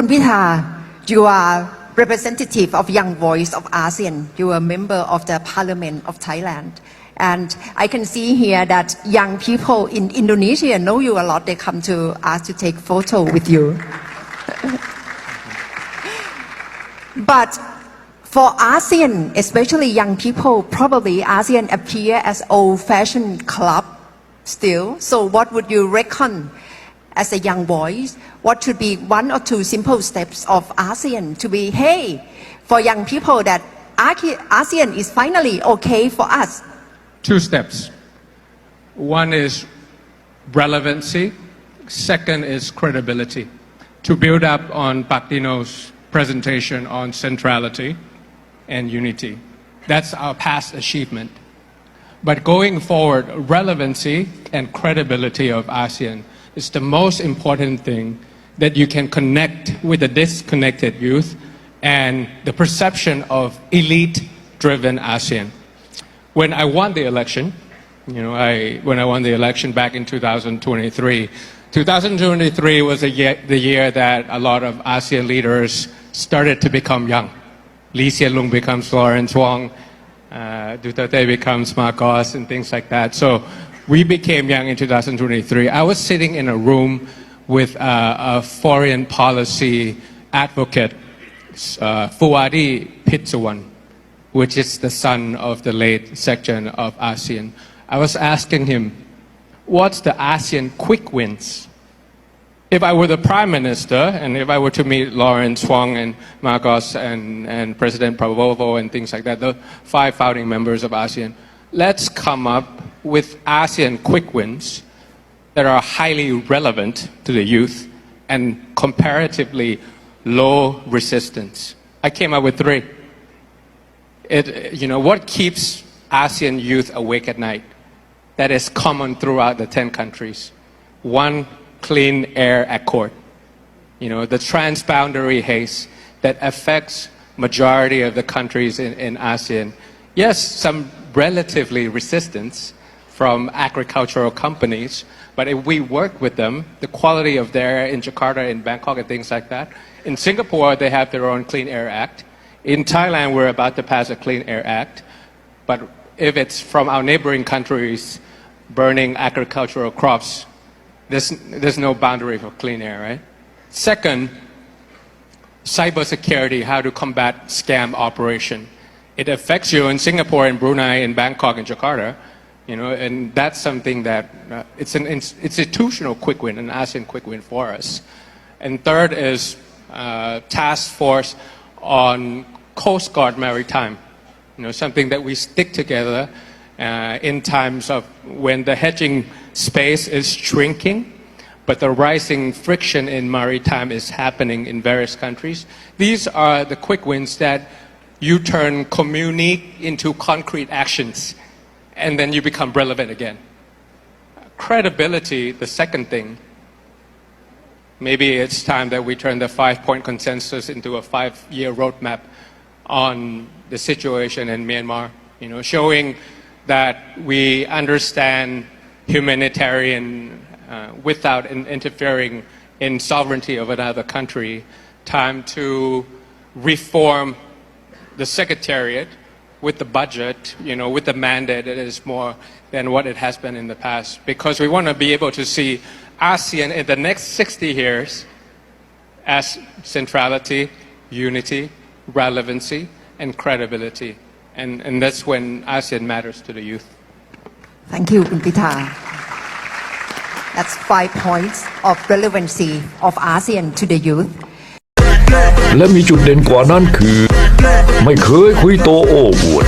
คุณพิธา you are representative of Young Voice of ASEAN. You are a member of the Parliament of Thailand. And I can see here that young people in Indonesia know you a lot. They come to ask to take photo with you. But for ASEAN, especially young people, probably ASEAN appear as old-fashioned club still. So what would you reckon as a young voice? What should be one or two simple steps of ASEAN to be, hey, for young people that ASEAN is finally okay for us? 2 steps. One is relevancy. Second is credibility. To build up on Patino's presentation on centrality and unity. That's our past achievement. But going forward, relevancy and credibility of ASEAN is the most important thing that you can connect with the disconnected youth and the perception of elite-driven ASEAN. When I won the election, when I won the election back in 2023, 2023 was the year that a lot of ASEAN leaders started to become young. Lee Hsien Loong becomes Lawrence Wong, Duterte becomes Marcos, and things like that. So we became young in 2023. I was sitting in a room with a foreign policy advocate, Fuadi Pitsuwan, which is the son of the late section of ASEAN. I was asking him, what's the ASEAN quick wins? If I were the Prime Minister, and if I were to meet Lawrence Wong and Marcos and President Prabowo and things like that, the 5 founding members of ASEAN, let's come up with ASEAN quick wins that are highly relevant to the youth and comparatively low resistance. I came up with 3. What keeps ASEAN youth awake at night? That is common throughout the 10 countries. 1, Clean Air Accord. The transboundary haze that affects majority of the countries in ASEAN. Yes, some relatively resistance from agricultural companies, but if we work with them, the quality of the air in Jakarta, in Bangkok, and things like that. In Singapore, they have their own Clean Air Act. In Thailand, we're about to pass a Clean Air Act. But if it's from our neighboring countries burning agricultural crops, there's no boundary for clean air, right? Second, cybersecurity, how to combat scam operation. It affects you in Singapore, in Brunei, in Bangkok, in Jakarta, and that's something that it's an institutional quick win, an ASEAN quick win for us. And third is task force on Coast Guard maritime, something that we stick together in times of when the hedging space is shrinking, but the rising friction in maritime is happening in various countries. These are the quick wins that you turn communique into concrete actions, and then you become relevant again. Credibility, the second thing. Maybe it's time that we turn the 5-point consensus into a 5-year roadmap on the situation in Myanmar, showing that we understand humanitarian without interfering in sovereignty of another country. Time to reform the secretariat with the budget, with the mandate that is more than what it has been in the past. Because we want to be able to see ASEAN in the next 60 years as centrality, unity, relevancy, and credibility. And that's when ASEAN matters to the youth. Thank you, Kun Pitha. That's 5 points of relevancy of ASEAN to the youth. และมีจุดเด่นกว่านั้นคือไม่เคยคุยโตโอ้อวด